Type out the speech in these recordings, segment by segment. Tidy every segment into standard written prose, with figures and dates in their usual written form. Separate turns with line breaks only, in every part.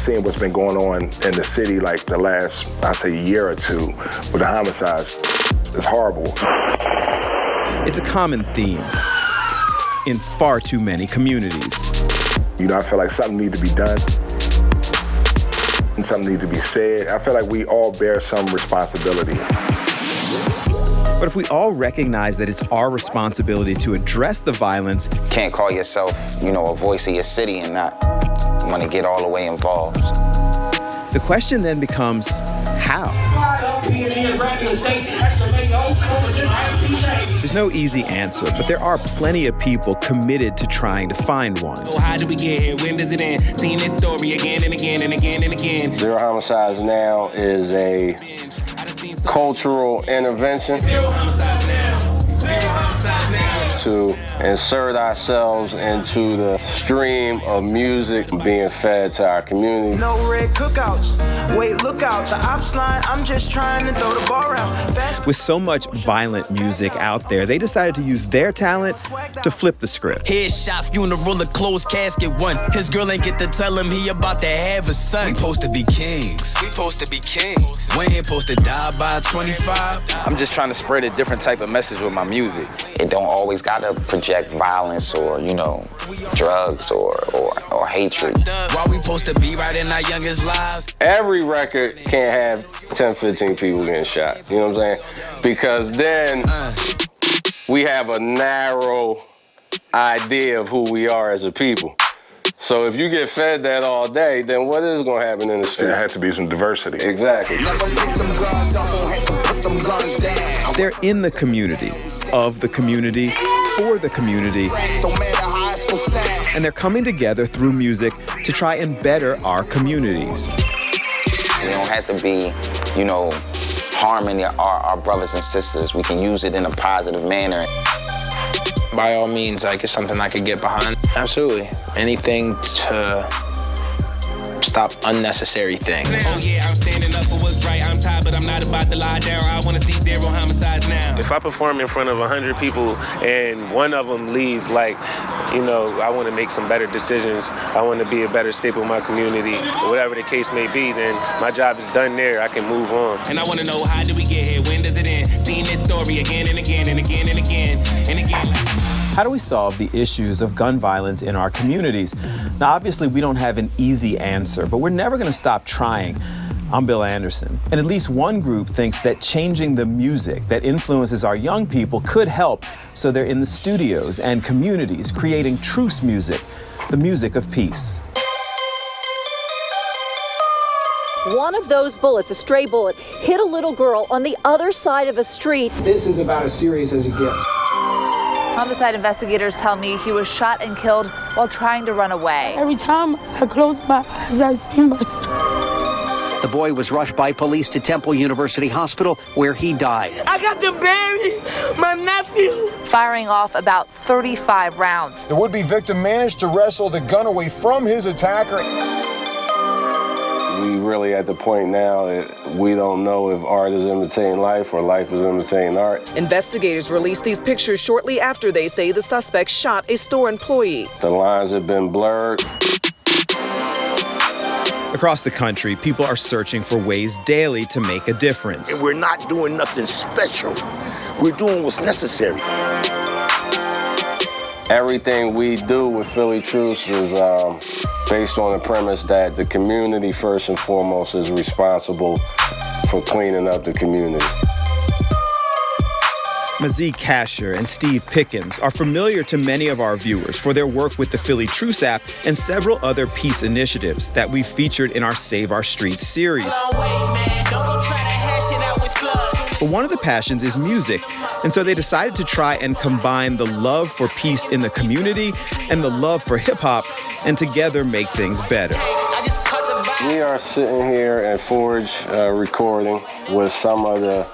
seeing what's been going on in the city like the last, I say, year or two with the homicides. It's horrible.
It's a common theme in far too many communities.
You know, I feel like something needs to be done. And something needs to be said. I feel like we all bear some responsibility.
But if we all recognize that it's our responsibility to address the violence...
Can't call yourself, a voice of your city and not want to get all the way involved.
The question then becomes, how? There's no easy answer, but there are plenty of people committed to trying to find one.
So how do we get here? When does it end? Seeing this story again and again and again and again.
Zero Homicides Now is a cultural intervention to insert ourselves into the stream of music being fed to our community.
No red cookouts. Wait, look out. The ops line. I'm just trying to throw the ball around.
With so much violent music out there, they decided to use their talent to flip the script.
Headshot, funeral, a closed casket one. His girl ain't get to tell him he about to have a son. We supposed to be kings. We supposed to be kings. We ain't supposed to die by 25.
I'm just trying to spread a different type of message with my music. It don't always gotta project violence or, drugs or hatred.
Why we supposed to be right in our youngest lives?
Every record can't have 10, 15 people getting shot. You know what I'm saying? Because then we have a narrow idea of who we are as a people. So if you get fed that all day, then what is going to happen in the street?
There has to be some diversity.
Exactly.
They're in the community, of the community, for the community. And they're coming together through music to try and better our communities.
We don't have to be, harming our brothers and sisters. We can use it in a positive manner.
By all means, it's something I could get behind. Absolutely. Anything to stop unnecessary things.
Oh yeah, I'm standing up for what's right. I'm tired, but I'm not about to lie down. I want to see zero homicides now.
If I perform in front of 100 people and one of them leave, I want to make some better decisions. I want to be a better staple in my community. Whatever the case may be, then my job is done there. I can move on.
And I want to know, how do we get here? When does it end? Seeing this story again and again and again and again and again.
How do we solve the issues of gun violence in our communities? Now, obviously, we don't have an easy answer, but we're never going to stop trying. I'm Bill Anderson, and at least one group thinks that changing the music that influences our young people could help, so they're in the studios and communities creating truce music, the music of peace.
One of those bullets, a stray bullet, hit a little girl on the other side of a street.
This is about as serious as it gets.
Homicide investigators tell me he was shot and killed while trying to run away.
Every time I close my eyes, I see my son.
The boy was rushed by police to Temple University Hospital, where he died.
I got to bury my nephew.
Firing off about 35 rounds.
The would-be victim managed to wrestle the gun away from his attacker.
We really at the point now that we don't know if art is imitating life or life is imitating art.
Investigators released these pictures shortly after they say the suspect shot a store employee.
The lines have been blurred.
Across the country, people are searching for ways daily to make a difference.
And we're not doing nothing special. We're doing what's necessary.
Everything we do with Philly Truce is based on the premise that the community, first and foremost, is responsible for cleaning up the community.
Mazie Kasher and Steve Pickens are familiar to many of our viewers for their work with the Philly Truce app and several other peace initiatives that we've featured in our Save Our Streets series. But one of the passions is music, and so they decided to try and combine the love for peace in the community and the love for hip-hop, and together make things better.
We are sitting here at Forge recording with some of the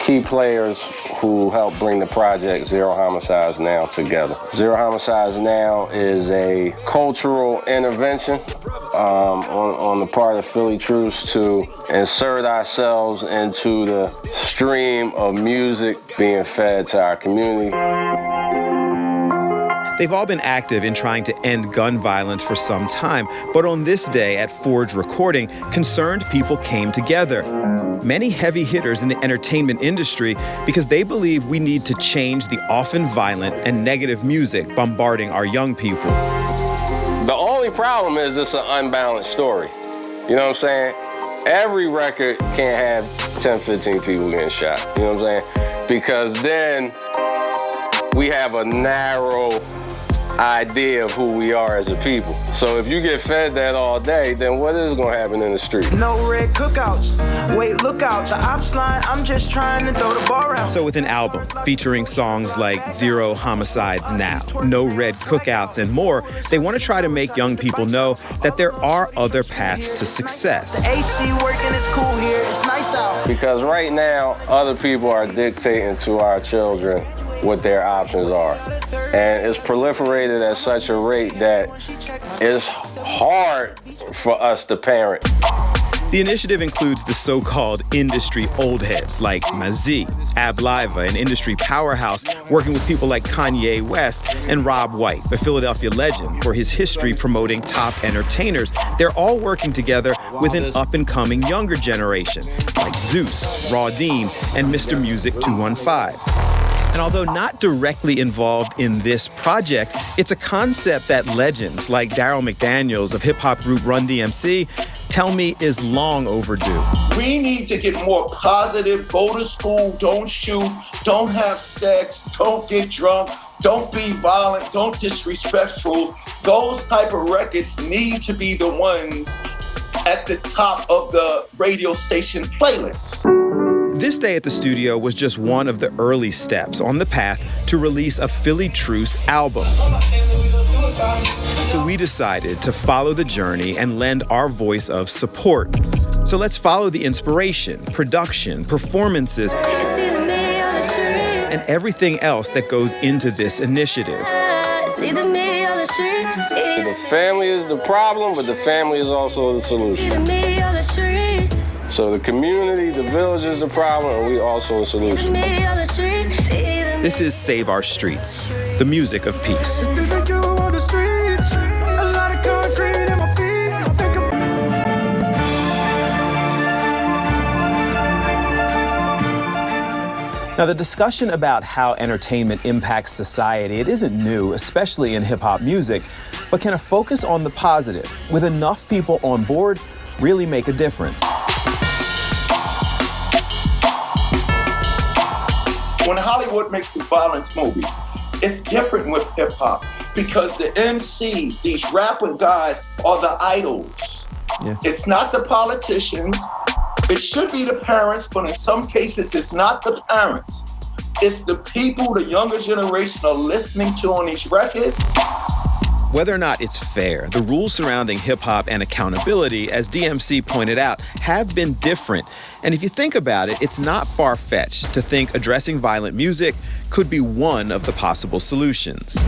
key players who helped bring the project Zero Homicides Now together. Zero Homicides Now is a cultural intervention on the part of Philly Truce to insert ourselves into the stream of music being fed to our community.
They've all been active in trying to end gun violence for some time, but on this day at Forge Recording, concerned people came together. Many heavy hitters in the entertainment industry because they believe we need to change the often violent and negative music bombarding our young people.
The only problem is it's an unbalanced story. You know what I'm saying? Every record can't have 10, 15 people getting shot. You know what I'm saying? Because then we have a narrow idea of who we are as a people. So if you get fed that all day, then what is going to happen in the street?
No red cookouts. Wait, look out. The ops line. I'm just trying to throw the bar out.
So with an album featuring songs like Zero Homicides Now, No Red Cookouts, and more, they want to try to make young people know that there are other paths to success.
The AC working is cool here. It's nice out.
Because right now, other people are dictating to our children what their options are. And it's proliferated at such a rate that it's hard for us to parent.
The initiative includes the so-called industry old heads like Mazie, Ab Liva, an industry powerhouse working with people like Kanye West, and Rob White, a Philadelphia legend for his history promoting top entertainers. They're all working together with an up-and-coming younger generation like Zeus, Raw Dean, and Mr. Music 215. And although not directly involved in this project, it's a concept that legends like Daryl McDaniels of hip-hop group Run DMC tell me is long overdue.
We need to get more positive. Go to school, don't shoot, don't have sex, don't get drunk, don't be violent, don't disrespectful. Those type of records need to be the ones at the top of the radio station playlist.
This day at the studio was just one of the early steps on the path to release a Philly Truce album. So we decided to follow the journey and lend our voice of support. So let's follow the inspiration, production, performances, and everything else that goes into this initiative.
The family is the problem, but the family is also the solution. So the community, the village is the problem, and we also the solution.
This is Save Our Streets, the music of peace. Now, the discussion about how entertainment impacts society, it isn't new, especially in hip-hop music, but can a focus on the positive, with enough people on board, really make a difference?
When Hollywood makes its violence movies, it's different with hip-hop because the MCs, these rapper guys, are the idols.
Yeah.
It's not the politicians. It should be the parents, but in some cases, it's not the parents. It's the people the younger generation are listening to on these records.
Whether or not it's fair, the rules surrounding hip-hop and accountability, as DMC pointed out, have been different. And if you think about it, it's not far-fetched to think addressing violent music could be one of the possible solutions.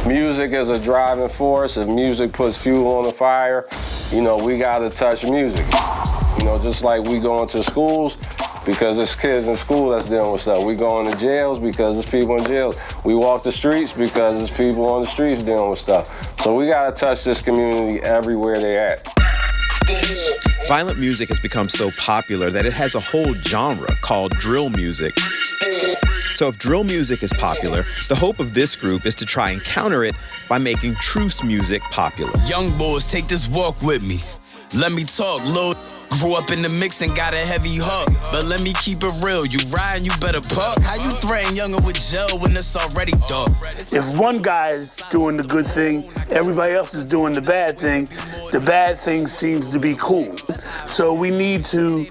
Music is a driving force. If music puts fuel on the fire, you know, we gotta touch music. You know, just like we go into schools, because it's kids in school that's dealing with stuff. We go into jails because there's people in jails. We walk the streets because there's people on the streets dealing with stuff. So we gotta touch this community everywhere they're at.
Violent music has become so popular that it has a whole genre called drill music. So if drill music is popular, the hope of this group is to try and counter it by making truce music popular.
Young boys, take this walk with me. Let me talk, Lil. Grew up in the mix and got a heavy heart. But let me keep it real. You riding, you better park. How you threaten younger with gel when it's already dark?
If one guy is doing the good thing, everybody else is doing the bad thing. The bad thing seems to be cool. So we need to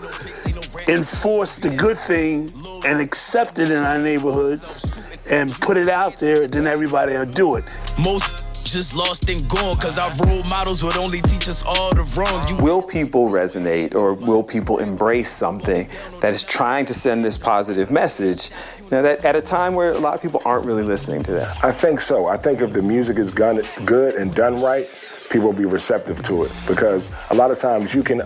enforce the good thing and accept it in our neighborhoods and put it out there, then everybody will do it.
Most just lost and gone, cause our role models would only teach us all the wrong.
Will people resonate, or will people embrace something that is trying to send this positive message, you know, that at a time where a lot of people aren't really listening to that?
I think so. I think if the music is good and done right, people will be receptive to it. Because a lot of times you can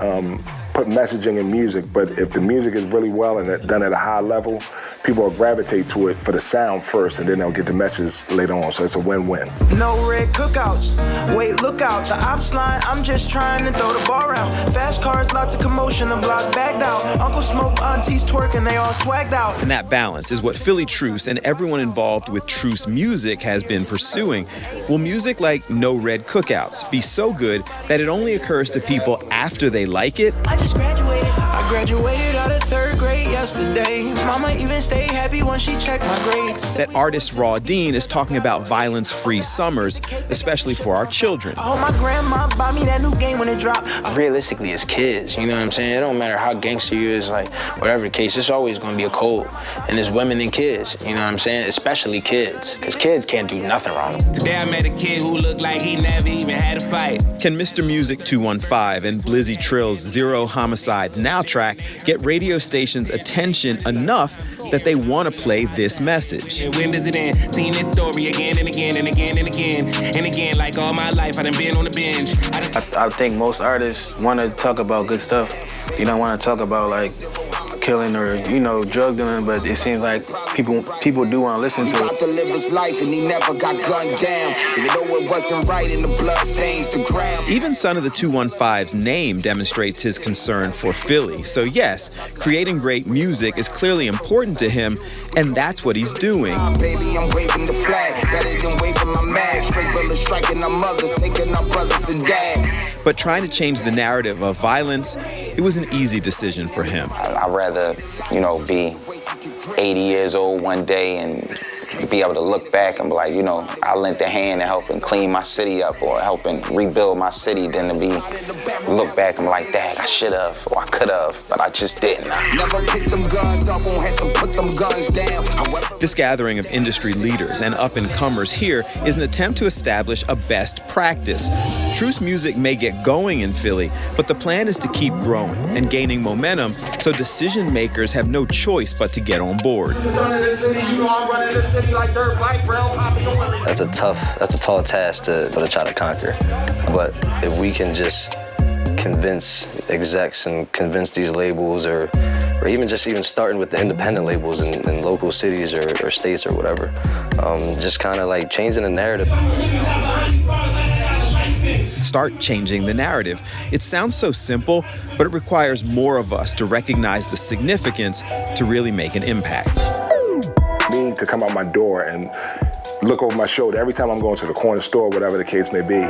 put messaging in music, but if the music is really well and done at a high level, people will gravitate to it for the sound first, and then they'll get the message later on. So it's a win-win.
No red cookouts. Wait, look out. The ops line. I'm just trying to throw the ball around. Fast cars, lots of commotion. The block bagged out. Uncle Smoke, aunties twerking. They all swagged out.
And that balance is what Philly Truce and everyone involved with Truce Music has been pursuing. Will music like No Red Cookouts be so good that it only occurs to people after they like it?
I just graduated. I graduated out of 3rd grade yesterday. Mama even stayed happy when she checked my grades.
That artist Raw Dean is talking about violence-free summers, especially for our children.
I hope my grandma buy me that new game when it dropped.
Realistically, as kids, you know what I'm saying? It don't matter how gangster you is, like, whatever the case, it's always going to be a code. And it's women and kids, you know what I'm saying? Especially kids, because kids can't do nothing wrong.
Today I met a kid who looked like he never even had a fight.
Can Mr. Music 215 and Blizzy Trill's Zero Homicides Now track get radio stations' attention enough that they want to play this message?
When does it end? Seen this story again and again and again and again and again, like all my life I done been on the bench.
I think most artists want to talk about good stuff. You don't want to talk about, like, killing or, you know, drug dealing, but it seems like people do want to listen to it.
He about to live his life and he never got gunned down. Even though it wasn't right and the blood stains the ground.
Even Son of the 215's name demonstrates his concern for Philly. So yes, creating great music is clearly important to him, and that's what he's doing.
Baby, I'm waving the flag, better than waving my mag. Straight bullets striking our mothers, taking our brothers and dads.
But trying to change the narrative of violence, it was an easy decision for him.
I'd rather, you know, be 80 years old one day and be able to look back and be like, you know, I lent a hand in helping clean my city up or helping rebuild my city than to be look back and be like, dang, I should have or I could have, but I just didn't.
Never pick them guns up, won't have to put them guns down.
This gathering of industry leaders and up-and-comers here is an attempt to establish a best practice. Truce Music may get going in Philly, but the plan is to keep growing and gaining momentum so decision makers have no choice but to get on board.
That's a tall task to try to conquer. But if we can just convince execs and convince these labels or even starting with the independent labels in local cities or states or whatever, just kind of like changing the narrative.
Start changing the narrative. It sounds so simple, but it requires more of us to recognize the significance to really make an impact.
Me to come out my door and look over my shoulder every time I'm going to the corner store, whatever the case may be.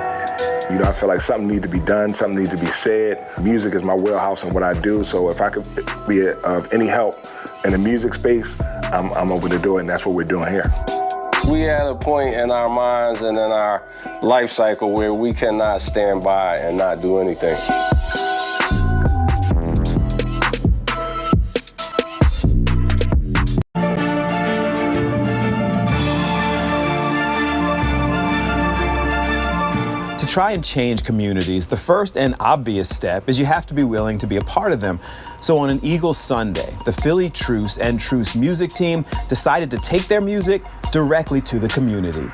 You know, I feel like something needs to be done, something needs to be said. Music is my wheelhouse and what I do, so if I could be of any help in the music space, I'm open to do it, and that's what we're doing here.
We at a point in our minds and in our life cycle where we cannot stand by and not do anything.
To try and change communities, the first and obvious step is you have to be willing to be a part of them. So on an Eagles Sunday, the Philly Truce and Truce Music team decided to take their music directly to the community.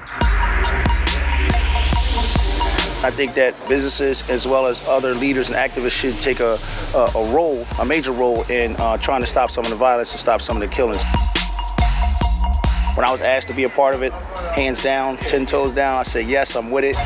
I think that businesses as well as other leaders and activists should take a major role in trying to stop some of the violence and stop some of the killings. When I was asked to be a part of it, hands down, 10 toes down, I said, yes, I'm with it.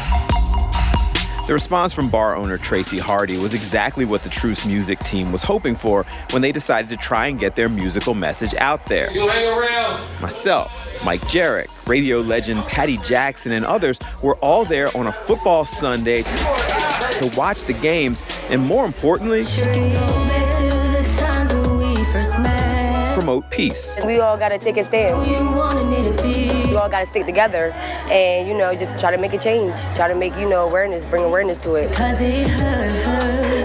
The response from bar owner Tracy Hardy was exactly what the Truce Music team was hoping for when they decided to try and get their musical message out there.
You hang around.
Myself, Mike Jarrett, radio legend Patty Jackson, and others were all there on a football Sunday to watch the games and, more importantly, promote peace.
We all gotta take a stand. We all gotta stick together and, you know, just try to make a change. Try to make, you know, awareness, bring awareness to it.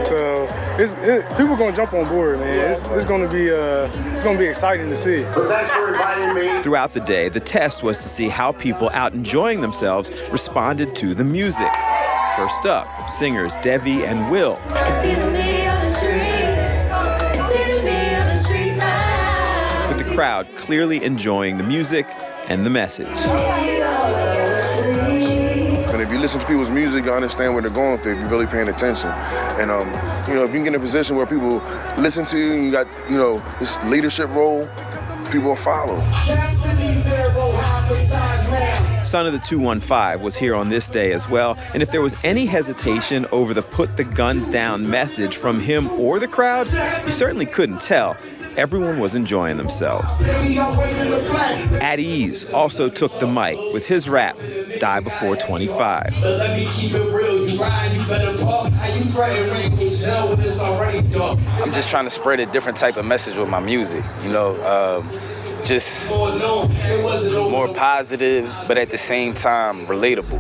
So people are gonna jump on board, man. It's gonna be exciting to see.
So thanks for inviting me.
Throughout the day, the test was to see how people out enjoying themselves responded to the music. First up, singers Devi and Will. With the crowd clearly enjoying the music and the message.
And if you listen to people's music, you understand what they're going through if you're really paying attention. And, you know, if you can get in a position where people listen to you and you got, you know, this leadership role, people will follow.
Son of the 215 was here on this day as well, and if there was any hesitation over the put the guns down message from him or the crowd, you certainly couldn't tell. Everyone was enjoying themselves. At Ease also took the mic with his rap, Die Before 25.
I'm just trying to spread a different type of message with my music, just more positive, but at the same time, relatable.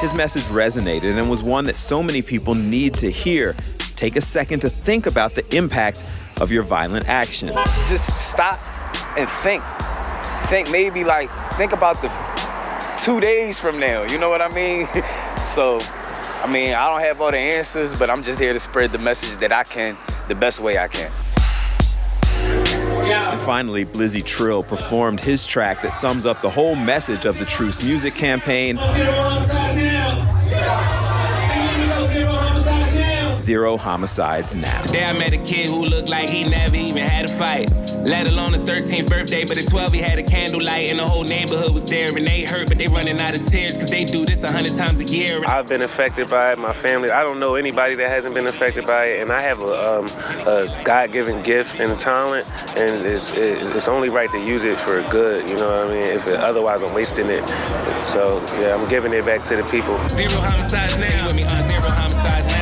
His message resonated and was one that so many people need to hear. Take a second to think about the impact of your violent action.
Just stop and think. Think about the 2 days from now, you know what I mean? So, I don't have all the answers, but I'm just here to spread the message that I can, the best way I can.
And finally, Blizzy Trill performed his track that sums up the whole message of the Truce music campaign. Zero homicides now.
Today I met a kid who looked like he never even had a fight, let alone a 13th birthday, but at 12 he had a candlelight and the whole neighborhood was there and they hurt, but they running out of tears because they do this 100 times a year.
I've been affected by it, my family. I don't know anybody that hasn't been affected by it, and I have a God-given gift and talent, and it's only right to use it for good, you know what I mean? Otherwise I'm wasting it. So yeah, I'm giving it back to the people.
Zero homicides now. With me on Zero homicides now.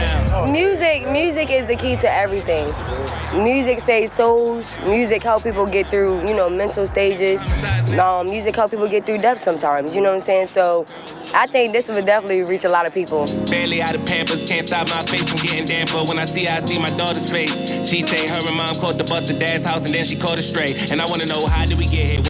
Music is the key to everything. Music saves souls. Music help people get through, mental stages. Music help people get through death sometimes, you know what I'm saying? So I think this would definitely reach a lot of people.
Barely out of Pampers, can't stop my face from getting damp, but when I see my daughter's face. She say her and mom caught the bus to dad's house and then she caught it straight. And I want to know, how did we get here?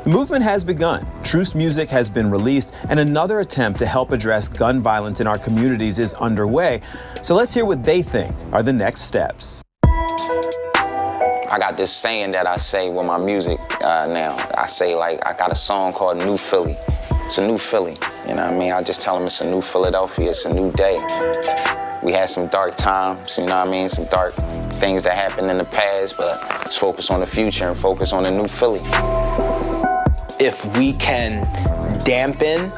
The movement has begun. Truce music has been released, and another attempt to help address gun violence in our communities is underway. So let's hear what they think are the next steps.
I got this saying that I say with my music now. I say, I got a song called New Philly. It's a new Philly, you know what I mean? I just tell them it's a new Philadelphia, it's a new day. We had some dark times, you know what I mean? Some dark things that happened in the past, but let's focus on the future and focus on the new Philly.
If we can dampen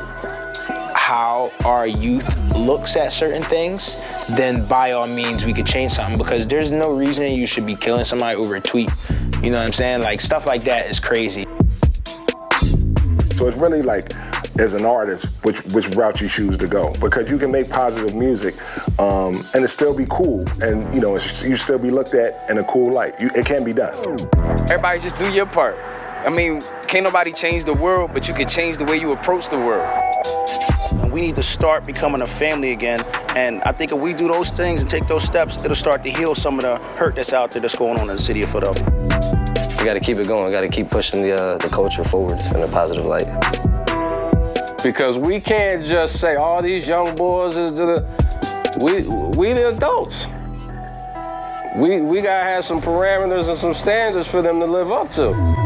how our youth looks at certain things, then by all means we could change something, because there's no reason you should be killing somebody over a tweet. You know what I'm saying? Stuff like that is crazy.
So it's really as an artist, which route you choose to go, because you can make positive music and it still be cool, and you still be looked at in a cool light. It can be done.
Everybody just do your part. Can't nobody change the world, but you can change the way you approach the world.
We need to start becoming a family again, and I think if we do those things and take those steps, it'll start to heal some of the hurt that's out there that's going on in the city of Philadelphia.
We got to keep it going. We got to keep pushing the culture forward in a positive light.
Because we can't just say all these young boys is we the adults. We gotta have some parameters and some standards for them to live up to.